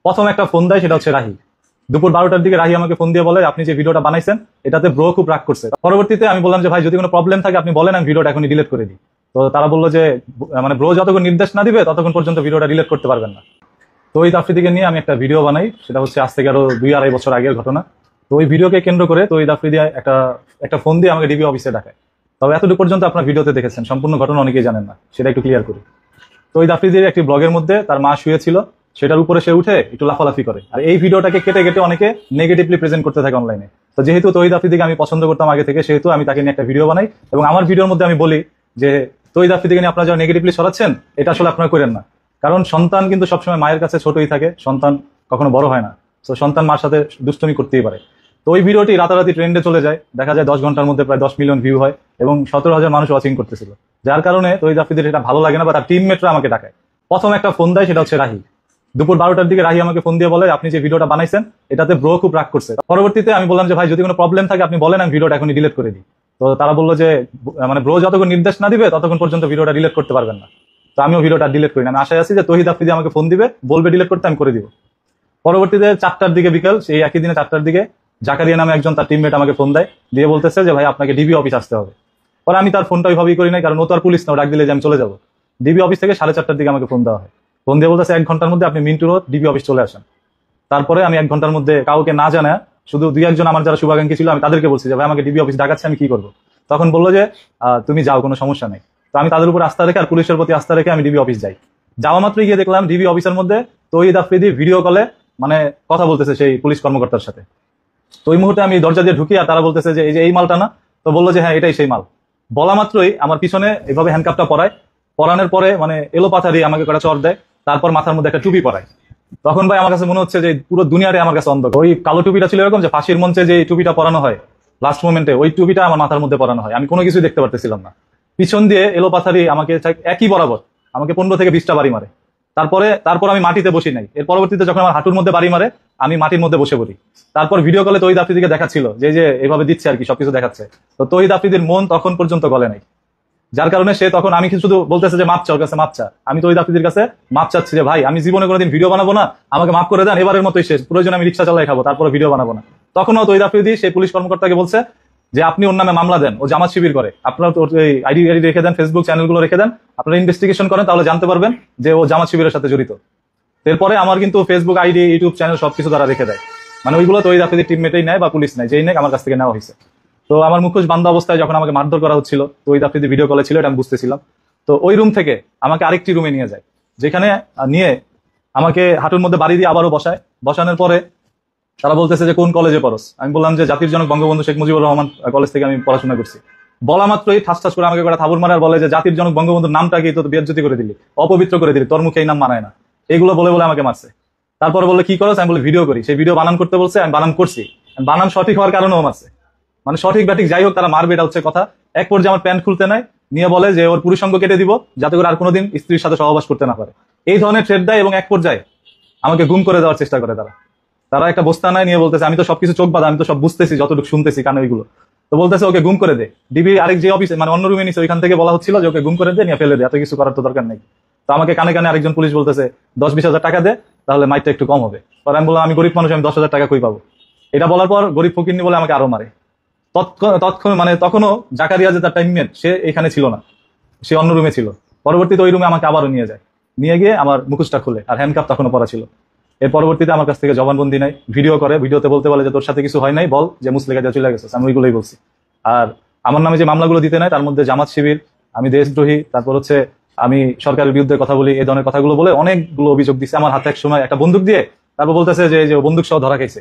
প্রথম একটা ফোন দেয়, সেটা হচ্ছে রাহি। দুপুর 12টার দিকে রাহি আমাকে ফোন দিয়ে বলে আপনি যে ভিডিওটা বানাইছেন এটাতে ব্রো খুব রাগ করছে। পরবর্তীতে আমি বললাম যে ভাই যদি কোনো প্রবলেম থাকে আপনি বলেন, আমি ভিডিওটা এখনই ডিলিট করে দিই। তো তারা বললো যে মানে ব্রো যতক্ষণ নির্দেশ না দিবে ততক্ষণ পর্যন্ত ভিডিওটা ডিলিট করতে পারবেন না। তো ওই আফ্রিদিকে নিয়ে আমি একটা ভিডিও বানাই, সেটা হচ্ছে আজ থেকে আরো 2-2.5 বছর আগের ঘটনা। তো ওই ভিডিওকে কেন্দ্র করে তো ওই আফ্রিদি একটা ফোন দিয়ে আমাকে ডিবি অফিসে ডাকায়। তবে এতটুকু পর্যন্ত আপনার ভিডিওতে দেখেছেন, সম্পূর্ণ ঘটনা অনেকেই জানেন না, সেটা একটু ক্লিয়ার করি। তো ওই আফ্রিদির একটি ব্লগের মধ্যে তার মা শুয়েছিল, সেটার উপরে সে উঠে একটু লাফালাফি করে, আর এই ভিডিওটাকে কেটে কেটে অনেকে নেগেটিভলি প্রেজেন্ট করতে থাকে অনলাইনে। তো যেহেতু তহিদ আফ্রিদিকে আমি পছন্দ করতাম আগে থেকে, সেহেতু আমি তাকে নিয়ে একটা ভিডিও বানাই এবং আমার ভিডিওর মধ্যে আমি বলি যে তহিদ আফ্রিদিকে নিয়ে আপনারা যারা নেগেটিভলি ছড়াচ্ছেন এটা আসলে আপনারা করেন না, কারণ সন্তান কিন্তু সবসময় মায়ের কাছে ছোটই থাকে, সন্তান কখনো বড় হয় না। তো সন্তান মার সাথে দুষ্টুমি করতেই পারে। তো ওই ভিডিওটি রাতারাতি ট্রেন্ডে চলে যায়, দেখা যায় 10 ঘন্টার মধ্যে প্রায় 10 মিলিয়ন ভিউ হয় এবং 17,000 মানুষ ওয়াচিং করতেছিল। যার কারণে তহিদ আফ্রিদির এটা ভালো লাগে না বা তার টিমমেটরা আমাকে ডাকায়। প্রথম একটা ফোন দেয়, সেটা হচ্ছে রাহি। দুপুর 12টার দিকে রাহি আমাকে ফোন দিয়ে বলে আপনি যে ভিডিওটা বানাইছেন এটাতে ব্রো খুব রাগ করছে। পরবর্তীতে আমি বললাম যে ভাই যদি কোনো প্রবলেম থাকে আপনি বলেন, আমি ভিডিওটা এখনই ডিলিট করে দিই। তো তারা বললো যে মানে ব্রো যতক্ষণ নির্দেশ না দিবে ততক্ষণ পর্যন্ত ভিডিওটা ডিলিট করতে পারবেন না। তো আমিও ভিডিওটা ডিলিট করি না, আমি আশায় আছি যে তহিদ আফ্রিদি আমাকে ফোন দিবে, বলবে ডিলিট করতে, আমি করে দিব। পরবর্তীতে 4টার দিকে বিকাল, সেই একই দিনে 4টার দিকে জাকারিয়া নামে একজন তার টিমমেট আমাকে ফোন দেয়, দিয়ে বলতেছে যে ভাই আপনাকে ডিবি অফিস আসতে হবে। পরে আমি তার ফোনটা ওইভাবেই করি নাই, কারণ ও তো আর পুলিশ না, ডাক দিলে যে আমি চলে যাবো। ডিবি অফিস থেকে 4:30টার দিকে আমাকে ফোন দেওয়া হয়। ফোন দিয়ে বলতেছে 1 ঘন্টার মধ্যে আপনি মিন্টু রোড ডিবি অফিস চলে আসেন। তারপরে আমি 1 ঘন্টার মধ্যে কাউকে না জানা, শুধু 2-1 জন আমার যারা শুভাকাঙ্ক্ষী ছিল, আমি তাদেরকে বলছি যে ভাই আমাকে ডিবি অফিস ডাকাচ্ছে, আমি কি করবো। তখন বললো যে তুমি যাও, কোনো সমস্যা নেই। তো আমি তাদের উপর আস্থা রেখে আর পুলিশের প্রতি আস্থা রেখে আমি ডিবি অফিস যাই। যাওয়া মাত্রই গিয়ে দেখলাম ডিবি অফিসের মধ্যে তহিদ আফ্রিদি ভিডিও কলে মানে কথা বলতেছে সেই পুলিশ কর্মকর্তার সাথে। তো ওই মুহূর্তে আমি দরজা দিয়ে ঢুকি, আর তারা বলতেছে যে এই যে এই মালটা না। তো বললো যে হ্যাঁ এটাই সেই মাল। বলা মাত্রই আমার পিছনে এভাবে হ্যান্ডকাপটা পরানোর পরে মানে এলো পাথা দিয়ে আমাকে কটা চর দেয়, তারপর মাথার মধ্যে একটা টুপি পরায়। তখন ভাই আমার কাছে মনে হচ্ছে যে পুরো দুনিয়ারে আমার কাছে অন্ধকার। ওই কালো টুপিটা ছিল এরকম যে ফাঁসির মঞ্চে যে টুপিটা পরানো হয় লাস্ট মোমেন্টে, ওই টুপিটা আমার মাথার মধ্যে পরানো হয়, আমি কোনো কিছুই দেখতে পারতেছিলাম না। পিছন দিয়ে এলো পাথারি আমাকে একই বরাবর আমাকে 15 থেকে 20টা বাড়ি মারে। তারপর আমি মাটিতে বসি নাই, এর পরবর্তীতে যখন আমার হাঁটুর মধ্যে বাড়ি মারে আমি মাটির মধ্যে বসে পড়ি। তারপর ভিডিও কলে তহিদ আফ্রিদিকে দেখাচ্ছিল যে এভাবে দিচ্ছে আর কি, সবকিছু দেখাচ্ছে। তো তহিদ আফ্রিদির মন তখন পর্যন্ত গলে নাই, যার কারণে সে তখন আমি শুধু বলতেছে যে মাপ চা, ওর কাছে মাপ চা। আমি তহিদ আফ্রিদির কাছে মাপ চাচ্ছি যে ভাই আমি জীবনে কোনোদিন ভিডিও বানাবো না, আমাকে মাফ করে দেন, এবারের মতোই শেষ, প্রয়োজন আমি রিক্সা চালাই খাবো, তারপরে ভিডিও বানাবো না। তখনও তহিদ আফ্রিদি সেই পুলিশ কর্মকর্তাকে বলছে যে আপনি ওর নামে মামলা দেন, ও জামাত শিবির করে, আপনার আইডি রেখে দেন, ফেসবুক চ্যানেলগুলো রেখে দেন, আপনারা ইনভেস্টিগেশন করেন, তাহলে জানতে পারবেন যে ও জামাত শিবিরের সাথে জড়িত। এরপরে আমার কিন্তু ফেসবুক আইডি, ইউটিউব চ্যানেল সবকিছু তারা রেখে দেয়, মানে ওইগুলো তহিদ আফ্রিদির টিমমেটেই নেয় বা পুলিশ নেয়, যেই নেয় আমার কাছ থেকে নেওয়া হয়েছে। তো আমার মুখোশ বান্ধা অবস্থায় যখন আমাকে মারধর করা হচ্ছিল, তহিদ আফ্রিদি ভিডিও কলে ছিল, এটা আমি বুঝতেছিলাম। তো ওই রুম থেকে আমাকে আরেকটি রুমে নিয়ে যায়, যেখানে নিয়ে আমাকে হাঁটুর মধ্যে বাড়ি দিয়ে আবারও বসানোর পরে তারা বলতেছে যে কোন কলেজে পড়স। আমি বললাম যে জাতির জনক বঙ্গবন্ধু শেখ মুজিবুর রহমান কলেজ থেকে আমি পড়াশোনা করছি। বলা মাত্রই ঠাস ঠাস করে আমাকে একটা থাবুর মারার বলে যে জাতির জনক বঙ্গবন্ধুর নামটাকে তো বেজ্জতি করে দিলি, অপবিত্র করে দিলি, তোর মুখে এই নাম মানায় না, এগুলো বলে বলে আমাকে মারছে। তারপরে বলে কি করছ, আমি বলে ভিডিও করি। সেই ভিডিও বানান করতে বলছে, আমি বানান করছি, বানান সঠিক হওয়ার কারণেও মারছে, মানে সঠিক ব্যাটিক যাই হোক তারা মারবে, এটা হচ্ছে কথা। এক পর্যায়ে আমার প্যান্ট খুলতে নাই, নিয়ে বলে যে ওর পুরুষাঙ্গ কেটে দিব যাতে করে আর কোনোদিন স্ত্রীর সাথে সহবাস করতে না পারে, এই ধরনের থ্রেট দেয়। এবং এক পর্যায়ে আমাকে গুম করে দেওয়ার চেষ্টা করে তারা একটা বস্তা নাই, নিয়ে বলতেছে আমি তো সবকিছু চোখ বাঁধা, আমি তো সব বুঝতেছি, যতটুকু শুনতেছি কানে ওইগুলো। তো বলতেছে ওকে গুম করে দে। ডিবি আরেক যে অফিসে মানে অন্য রুমে নিছে, ওইখান থেকে বলা হচ্ছিল যে ওকে গুম করে দে, নিয়ে ফেলে দে, এত কিছু করার তো দরকার নেই। তো আমাকে কানে কানে আরেকজন পুলিশ বলতেছে 10-20 হাজার টাকা দে, তাহলে মাইটটা একটু কম হবে। পরে আমি বললাম আমি গরিব মানুষ, আমি 10,000 টাকা কই পাবো। এটা বলার পর গরিব ফকিরনি বলে আমাকে আরো মারে। মানে তখনও জাকারিয়া যে তার টিমমেট, সে এখানে ছিল না, সে অন্য রুমে ছিল। পরবর্তীতে ওই রুমে আমাকে আবারও নিয়ে গিয়ে আমার মুখোশটা খুলে, আর হ্যান্ডকাপ তখনও পরা ছিল। এর পরবর্তীতে আমার কাছ থেকে জবানবন্দি নাই, ভিডিও করে, ভিডিওতে বলতে বলে যে তোর সাথে কিছু হয় নাই, বল যে মুসলিকা দিয়ে চলে গেছে, আমি ওইগুলোই বলছি। আর আমার নামে যে মামলাগুলো দিতে নাই তার মধ্যে জামাত শিবির, আমি দেশদ্রোহী, তারপর হচ্ছে আমি সরকারের বিরুদ্ধে কথা বলি, এই ধরনের কথাগুলো বলে অনেকগুলো অভিযোগ দিচ্ছে আমার হাতে। এক সময় একটা বন্দুক দিয়ে তারপর বলতেছে যে বন্দুক সহ ধরা খাইছে।